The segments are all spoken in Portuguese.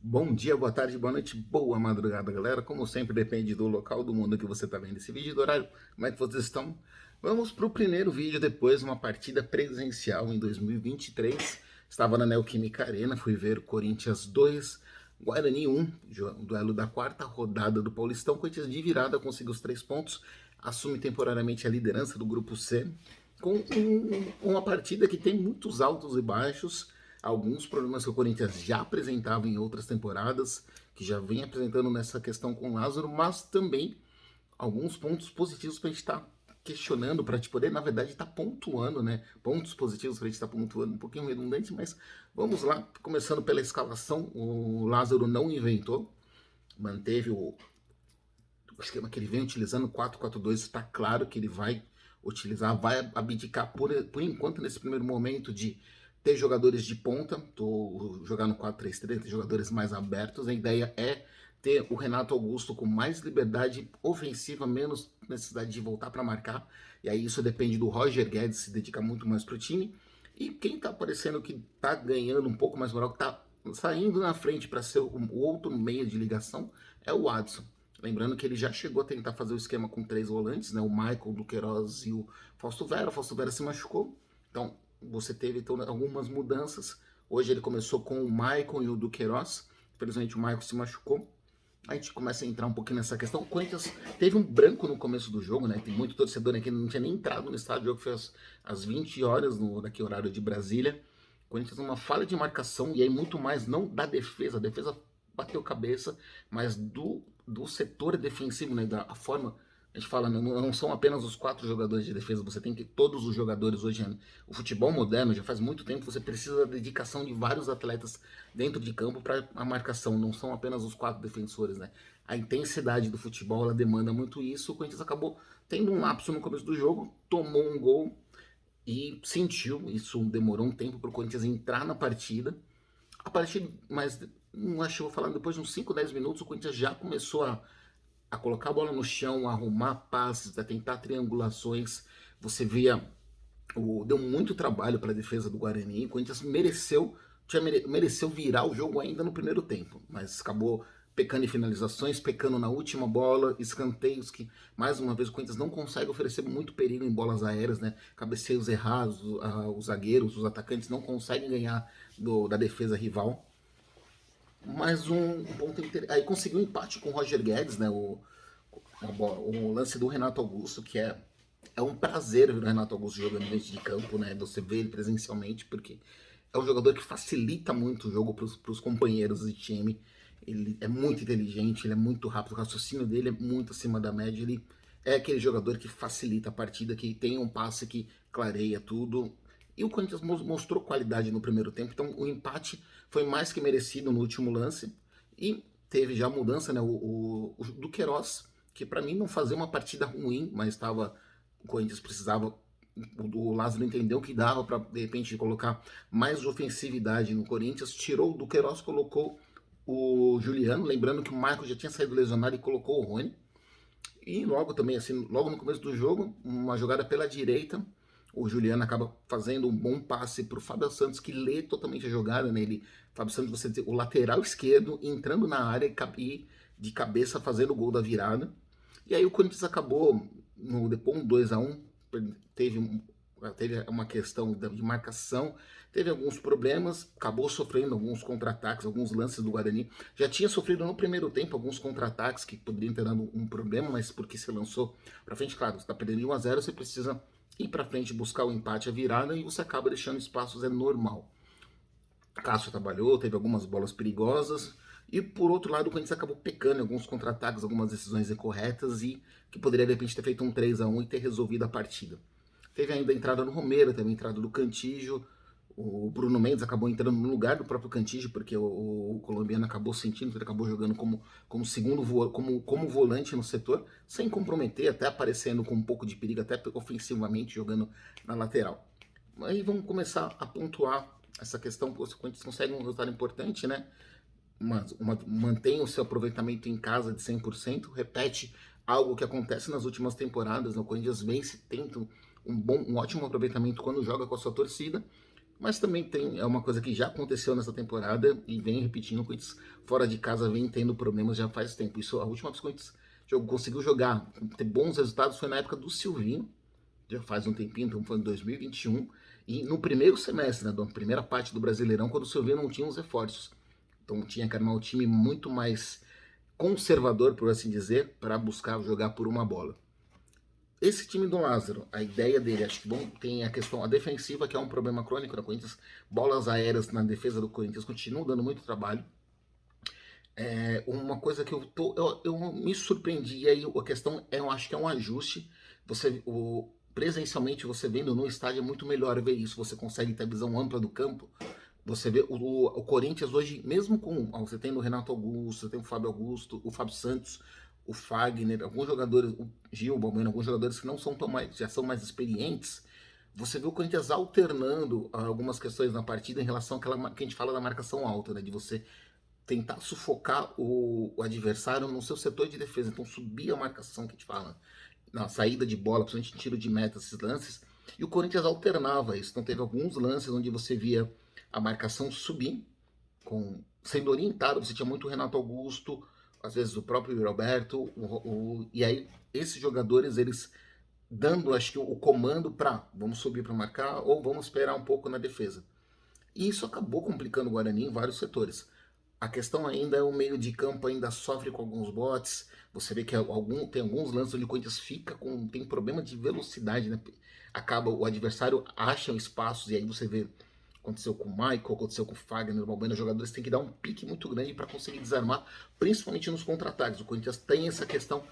Bom dia, boa tarde, boa noite, boa madrugada, galera. Como sempre, depende do local do mundo que você está vendo esse vídeo, do horário, como é que vocês estão? Vamos para o primeiro vídeo depois, uma partida presencial em 2023. Estava na Neoquímica Arena, fui ver Corinthians 2, Guarani 1, duelo da quarta rodada do Paulistão. Corinthians de virada conseguiu os 3 pontos, assume temporariamente a liderança do Grupo C, com uma partida que tem muitos altos e baixos, alguns problemas que o Corinthians já apresentava em outras temporadas, que já vem apresentando nessa questão com o Lázaro, mas também alguns pontos positivos para a gente estar questionando, para a gente poder, na verdade, estar pontuando, né? Pontos positivos para a gente estar pontuando, um pouquinho redundante, mas vamos lá. Começando pela escalação, o Lázaro não inventou, manteve o esquema que ele vem utilizando, 4-4-2, está claro que ele vai utilizar, vai abdicar por enquanto nesse primeiro momento de ter jogadores de ponta, jogar no 4-3-3, ter jogadores mais abertos. A ideia é ter o Renato Augusto com mais liberdade ofensiva, menos necessidade de voltar para marcar, e aí isso depende do Roger Guedes se dedicar muito mais para o time. E quem está parecendo que está ganhando um pouco mais moral, que está saindo na frente para ser o outro meio de ligação, é o Adson. Lembrando que ele já chegou a tentar fazer o esquema com 3 volantes, né? O Michael, o Duqueiroz e o Fausto Vera. O Fausto Vera se machucou, então você teve então, algumas mudanças. Hoje ele começou com o Michael e o Duqueiroz. Infelizmente o Michael se machucou. A gente começa a entrar um pouquinho nessa questão. O Corinthians teve um branco no começo do jogo, né? Tem muito torcedor aqui que não tinha nem entrado no estádio. O jogo foi às 20 horas, daqui horário de Brasília. O Corinthians uma falha de marcação, e aí muito mais não da defesa. A defesa bateu cabeça, mas do setor defensivo, né? Da forma. A gente fala, não são apenas os 4 jogadores de defesa, você tem que todos os jogadores hoje. O futebol moderno já faz muito tempo, você precisa da dedicação de vários atletas dentro de campo para a marcação, não são apenas os 4 defensores, né? A intensidade do futebol, ela demanda muito isso. O Corinthians acabou tendo um lapso no começo do jogo, tomou um gol e sentiu, isso demorou um tempo para o Corinthians entrar na partida. A partir, mas não acho que vou falar, depois de uns 5, 10 minutos, o Corinthians já começou a colocar a bola no chão, a arrumar passes, a tentar triangulações. Você via, deu muito trabalho para a defesa do Guarani. O Corinthians mereceu virar o jogo ainda no primeiro tempo, mas acabou pecando em finalizações, pecando na última bola, escanteios que, mais uma vez, o Corinthians não consegue oferecer muito perigo em bolas aéreas, né? Cabeceios errados, os zagueiros, os atacantes não conseguem ganhar da defesa rival. Mais um ponto interessante. Aí conseguiu um empate com o Roger Guedes, né? O lance do Renato Augusto, que é um prazer ver o Renato Augusto jogando dentro de campo, né? Você vê ele presencialmente, porque é um jogador que facilita muito o jogo para os companheiros de time. Ele é muito inteligente, ele é muito rápido, o raciocínio dele é muito acima da média. Ele é aquele jogador que facilita a partida, que tem um passe que clareia tudo. E o Corinthians mostrou qualidade no primeiro tempo, então o empate foi mais que merecido no último lance. E teve já a mudança, né? O Duqueiroz, que para mim não fazia uma partida ruim, mas o Corinthians precisava. O Lázaro entendeu que dava para de repente colocar mais ofensividade no Corinthians, tirou o Duqueiroz, colocou o Juliano, lembrando que o Marcos já tinha saído lesionado e colocou o Rony. E logo também, assim, logo no começo do jogo, uma jogada pela direita, o Juliano acaba fazendo um bom passe para o Fábio Santos, que lê totalmente a jogada, né? Fábio Santos, você tem o lateral esquerdo entrando na área e de cabeça fazendo o gol da virada. E aí o Corinthians acabou, depois um 2-1, teve, teve uma questão de marcação, teve alguns problemas, acabou sofrendo alguns contra-ataques, alguns lances do Guarani. Já tinha sofrido no primeiro tempo alguns contra-ataques que poderiam ter dado um problema, mas porque se lançou para frente, claro, você está perdendo 1-0, você precisa ir para frente, buscar o empate, a virada, e você acaba deixando espaços, é normal. Cássio trabalhou, teve algumas bolas perigosas, e por outro lado o Corinthians acabou pecando em alguns contra-ataques, algumas decisões incorretas, e que poderia de repente ter feito um 3-1 e ter resolvido a partida. Teve ainda a entrada no Romero, teve a entrada do Cantígio, o Bruno Mendes acabou entrando no lugar do próprio Cantígio, porque o colombiano acabou sentindo, ele acabou jogando como segundo como volante no setor, sem comprometer, até aparecendo com um pouco de perigo, até ofensivamente jogando na lateral. Aí vamos começar a pontuar essa questão, se o Corinthians consegue um resultado importante, né? Mantém o seu aproveitamento em casa de 100%, repete algo que acontece nas últimas temporadas, né? O Corinthians vence, tenta um ótimo aproveitamento quando joga com a sua torcida, mas também é uma coisa que já aconteceu nessa temporada e vem repetindo. O Corinthians fora de casa vem tendo problemas já faz tempo. Isso, a última vez que o Corinthians conseguiu jogar, ter bons resultados foi na época do Silvinho, já faz um tempinho, então foi em 2021, e no primeiro semestre, né, da primeira parte do Brasileirão, quando o Silvinho não tinha os reforços. Então tinha que armar um time muito mais conservador, por assim dizer, para buscar jogar por uma bola. Esse time do Lázaro, a ideia dele, acho que bom, tem a questão a defensiva, que é um problema crônico da Corinthians. Bolas aéreas na defesa do Corinthians continuam dando muito trabalho. Uma coisa que eu me surpreendi, e aí a questão eu acho que é um ajuste. Presencialmente, você vendo no estádio é muito melhor ver isso. Você consegue ter a visão ampla do campo. Você vê o Corinthians hoje, mesmo com. Você tem o Renato Augusto, você tem o Fábio Augusto, o Fábio Santos, o Fagner, alguns jogadores, o Gil, o Balbuena, alguns jogadores que não são tão mais, já são mais experientes. Você vê o Corinthians alternando algumas questões na partida em relação àquela que a gente fala da marcação alta, né? De você tentar sufocar o adversário no seu setor de defesa. Então subir a marcação que a gente fala, na saída de bola, principalmente em tiro de meta, esses lances. E o Corinthians alternava isso. Então teve alguns lances onde você via a marcação subir, sendo orientado. Você tinha muito o Renato Augusto, às vezes o próprio Roberto, e aí esses jogadores, eles dando, acho que, o comando para vamos subir para marcar ou vamos esperar um pouco na defesa. E isso acabou complicando o Guarani em vários setores. A questão ainda é o meio de campo ainda sofre com alguns botes. Você vê que tem alguns lances onde o Corinthians tem problema de velocidade, né? Acaba, o adversário acha espaços e aí você vê, aconteceu com o Michael, aconteceu com o Fagner, o Balbuena, os jogadores têm que dar um pique muito grande para conseguir desarmar, principalmente nos contra-ataques. O Corinthians tem essa questão,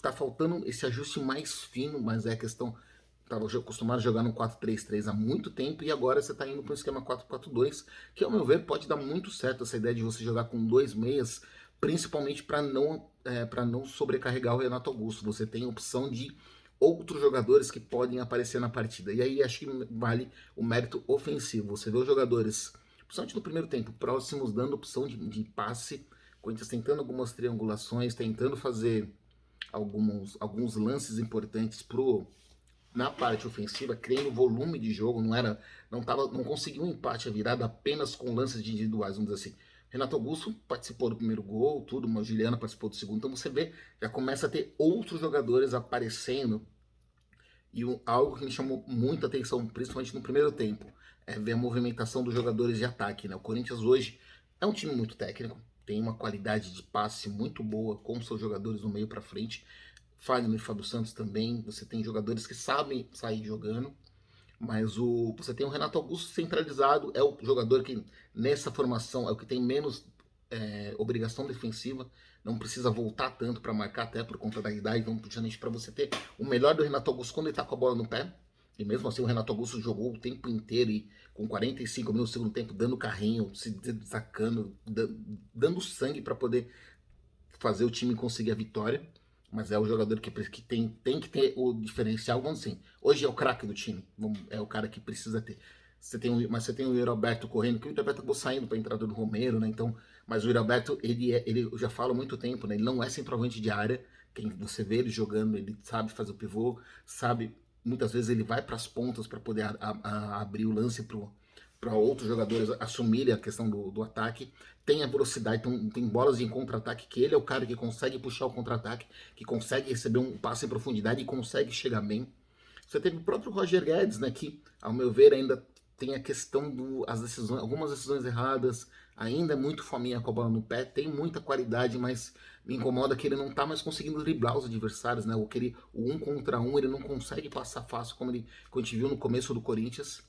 tá faltando esse ajuste mais fino, mas é a questão. Estava acostumado a jogar no 4-3-3 há muito tempo e agora você está indo para o esquema 4-4-2, que ao meu ver pode dar muito certo essa ideia de você jogar com dois meias, principalmente para não sobrecarregar o Renato Augusto. Você tem a opção de outros jogadores que podem aparecer na partida. E aí acho que vale o mérito ofensivo. Você vê os jogadores, principalmente no primeiro tempo, próximos, dando opção de passe, Corinthians tentando algumas triangulações, tentando fazer alguns lances importantes na parte ofensiva, criando volume de jogo, não conseguiu um empate, a virada apenas com lances de individuais, vamos dizer assim. Renato Augusto participou do primeiro gol, tudo, mas Juliana participou do segundo, então você vê, já começa a ter outros jogadores aparecendo, e algo que me chamou muita atenção, principalmente no primeiro tempo, é ver a movimentação dos jogadores de ataque, né? O Corinthians hoje é um time muito técnico, tem uma qualidade de passe muito boa com seus jogadores no meio para frente, Fagner e Fábio Santos também, você tem jogadores que sabem sair jogando, mas você tem o Renato Augusto centralizado, é o jogador que nessa formação é o que tem menos obrigação defensiva, não precisa voltar tanto para marcar, até por conta da idade, então justamente para você ter o melhor do Renato Augusto quando ele está com a bola no pé, e mesmo assim o Renato Augusto jogou o tempo inteiro e com 45 minutos do segundo tempo dando carrinho, se destacando, dando sangue para poder fazer o time conseguir a vitória. Mas é o jogador que tem que ter o diferencial, vamos assim. Hoje é o craque do time, é o cara que precisa ter. Mas você tem o Roberto correndo, que o Roberto acabou saindo para a entrada do Romero, né? Então, mas o Roberto, ele já fala há muito tempo, né? Ele não é centroavante de área. Quem você vê ele jogando, ele sabe fazer o pivô, sabe. Muitas vezes ele vai para as pontas para poder abrir o lance para outros jogadores assumirem a questão do ataque. Tem a velocidade, tem bolas em contra-ataque, que ele é o cara que consegue puxar o contra-ataque, que consegue receber um passe em profundidade e consegue chegar bem. Você teve o próprio Roger Guedes, né, que, ao meu ver, ainda tem a questão algumas decisões erradas, ainda é muito fominha com a bola no pé, tem muita qualidade, mas me incomoda que ele não tá mais conseguindo driblar os adversários, né? O 1 contra 1 ele não consegue passar fácil, como a gente viu no começo do Corinthians.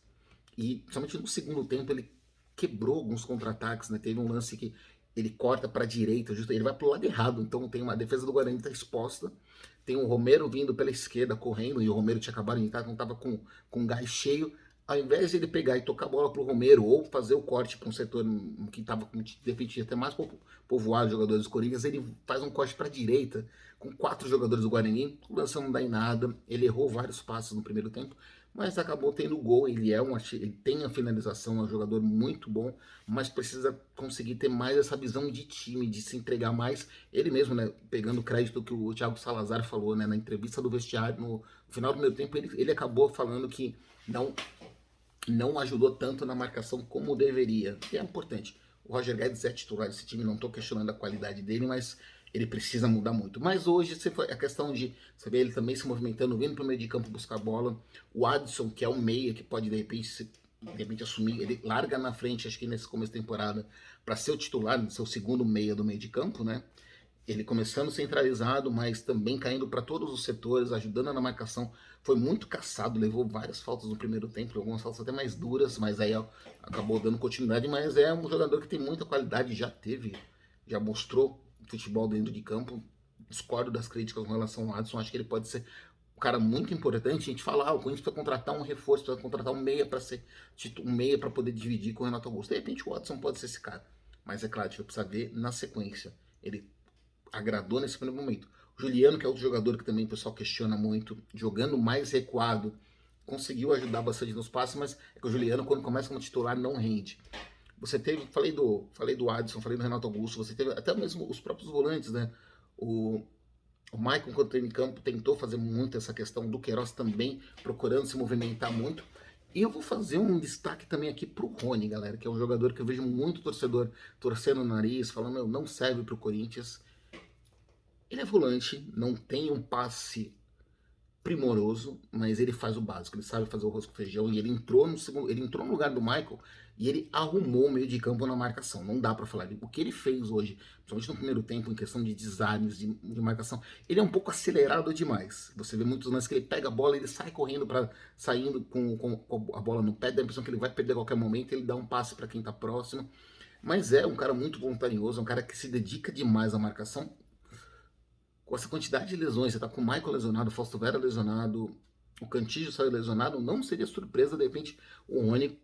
E, principalmente no segundo tempo, ele quebrou alguns contra-ataques, né? Teve um lance que ele corta para a direita, ele vai para o lado errado, então tem uma defesa do Guarani que tá exposta, tem o Romero vindo pela esquerda correndo, e o Romero tinha acabado de entrar, então tava com gás cheio. Ao invés de ele pegar e tocar a bola pro Romero ou fazer o corte para um setor que estava de repente até mais povoado de jogadores do Corinthians, ele faz um corte para a direita com 4 jogadores do Guarani, o lance não dá em nada, ele errou vários passos no primeiro tempo, mas acabou tendo gol. Ele tem a finalização, é um jogador muito bom, mas precisa conseguir ter mais essa visão de time, de se entregar mais. Ele mesmo, né, pegando o crédito que o Thiago Salazar falou, né, na entrevista do vestiário, no final do primeiro tempo, ele acabou falando que não não ajudou tanto na marcação como deveria, que é importante. O Roger Guedes é titular desse time, não estou questionando a qualidade dele, mas ele precisa mudar muito. Mas hoje a questão de você vê ele também se movimentando, vindo para o meio de campo buscar a bola. O Adson, que é um meia que pode de repente assumir, ele larga na frente, acho que nesse começo de temporada, para ser o titular, ser o segundo meia do meio de campo, né? Ele começando centralizado, mas também caindo para todos os setores, ajudando na marcação. Foi muito caçado, levou várias faltas no primeiro tempo, algumas faltas até mais duras, mas aí ó, acabou dando continuidade. Mas é um jogador que tem muita qualidade, já mostrou futebol dentro de campo. Discordo das críticas com relação ao Adson, acho que ele pode ser um cara muito importante. A gente fala, o Corinthians precisa contratar um reforço, precisa contratar um meia para ser um meia para poder dividir com o Renato Augusto. De repente o Adson pode ser esse cara, mas é claro, a gente precisa ver na sequência. Ele agradou nesse primeiro momento. O Juliano, que é outro jogador que também o pessoal questiona muito, jogando mais recuado, conseguiu ajudar bastante nos passes, mas é que o Juliano, quando começa como titular, não rende. Você teve, falei do Adson, falei do Renato Augusto, você teve até mesmo os próprios volantes, né? O Maicon, quando teve em campo, tentou fazer muito essa questão do Queiroz também, procurando se movimentar muito. E eu vou fazer um destaque também aqui pro Rony, galera, que é um jogador que eu vejo muito torcedor torcendo o nariz, falando, não serve pro Corinthians. Ele é volante, não tem um passe primoroso, mas ele faz o básico, ele sabe fazer o arroz com feijão e ele entrou no lugar do Michael e ele arrumou o meio de campo na marcação. Não dá para falar o que ele fez hoje, principalmente no primeiro tempo em questão de desarmes de marcação. Ele é um pouco acelerado demais. Você vê muitos lances que ele pega a bola, ele sai correndo para saindo com a bola no pé, dá a impressão que ele vai perder a qualquer momento, ele dá um passe para quem tá próximo. Mas é um cara muito voluntarioso, um cara que se dedica demais à marcação. Com essa quantidade de lesões, você tá com o Michael lesionado, o Fausto Vera lesionado, o Cantillo saiu lesionado, não seria surpresa, de repente, o Rony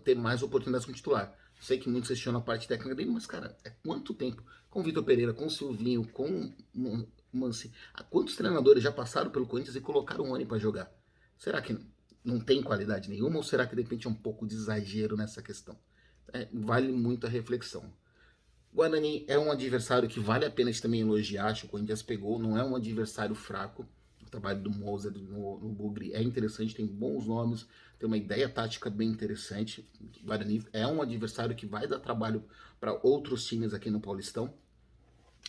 ter mais oportunidades como titular. Sei que muitos questionam a parte técnica dele, mas, cara, é quanto tempo? Com o Vitor Pereira, com o Silvinho, com o Mansi, quantos treinadores já passaram pelo Corinthians e colocaram o Rony para jogar? Será que não tem qualidade nenhuma ou será que, de repente, é um pouco de exagero nessa questão? Vale muito a reflexão. Guarani é um adversário que vale a pena de também elogiar, acho que o Corinthians pegou, não é um adversário fraco. O trabalho do Moser no Bugre é interessante, tem bons nomes, tem uma ideia tática bem interessante. O Guarani é um adversário que vai dar trabalho para outros times aqui no Paulistão.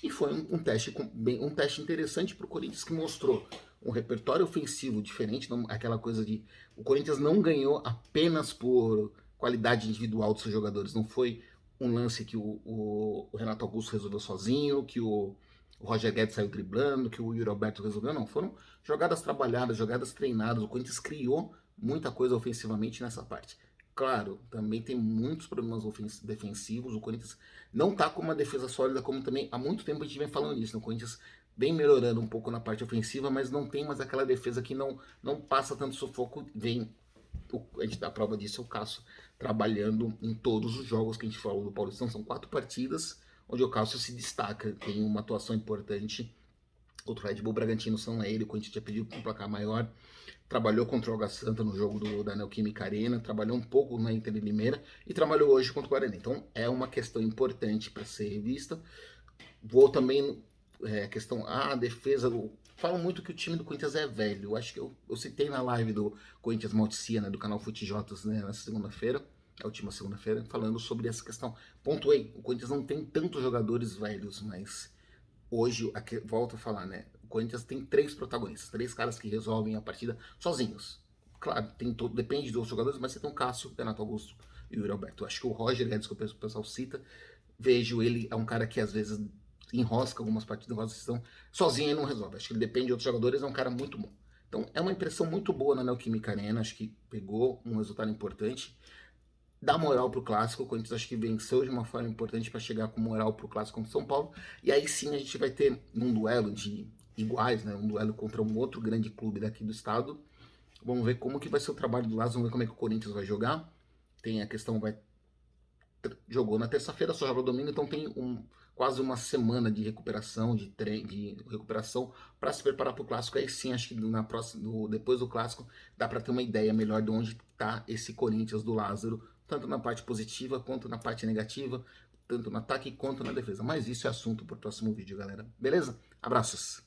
E foi um teste interessante para o Corinthians, que mostrou um repertório ofensivo diferente, não, aquela coisa de o Corinthians não ganhou apenas por qualidade individual dos seus jogadores, não foi um lance que o Renato Augusto resolveu sozinho, que o Roger Guedes saiu driblando, que o Yuri Alberto resolveu, não, foram jogadas trabalhadas, jogadas treinadas, o Corinthians criou muita coisa ofensivamente nessa parte. Claro, também tem muitos problemas defensivos. O Corinthians não tá com uma defesa sólida, como também há muito tempo a gente vem falando nisso. O Corinthians vem melhorando um pouco na parte ofensiva, mas não tem mais aquela defesa que não passa tanto sufoco. A gente dá prova disso, é o Cássio trabalhando em todos os jogos que a gente falou do Paulistão. São 4 partidas onde o Cássio se destaca, tem uma atuação importante. Contra o Red Bull Bragantino são ele, o Corinthians tinha pedido um placar maior. Trabalhou contra o Água Santa no jogo da Neoquímica Arena, trabalhou um pouco na Inter de Limeira e trabalhou hoje contra o Guarani. Então é uma questão importante para ser revista. Vou também, questão, a defesa, falam muito que o time do Corinthians é velho. Eu acho que eu citei na live do Corinthians Malticia, né, do canal Futijotas, né, nessa segunda-feira, a última segunda-feira, falando sobre essa questão. Pontuei, o Corinthians não tem tantos jogadores velhos, mas hoje, volto a falar, né? O Corinthians tem 3 protagonistas, 3 caras que resolvem a partida sozinhos. Claro, depende dos jogadores, mas você tem o Cássio, o Renato Augusto e o Yuri Alberto. Eu acho que o Roger Guedes, que o pessoal cita, vejo ele, é um cara que às vezes enrosca algumas partidas, enrosca, sozinho ele não resolve. Acho que ele depende de outros jogadores, é um cara muito bom. Então é uma impressão muito boa na Neoquímica Arena, acho que pegou um resultado importante. Dá moral pro clássico, o Corinthians acho que venceu de uma forma importante para chegar com moral pro clássico contra o São Paulo, e aí sim a gente vai ter um duelo de iguais, né, um duelo contra um outro grande clube daqui do estado. Vamos ver como que vai ser o trabalho do Lázaro, vamos ver como é que o Corinthians vai jogar. Tem a questão, jogou na terça-feira, só joga domingo, então tem quase uma semana de recuperação, de recuperação para se preparar para o clássico. Aí sim, acho que depois do clássico dá para ter uma ideia melhor de onde está esse Corinthians do Lázaro, tanto na parte positiva quanto na parte negativa, tanto no ataque quanto na defesa. Mas isso é assunto para o próximo vídeo, galera. Beleza? Abraços!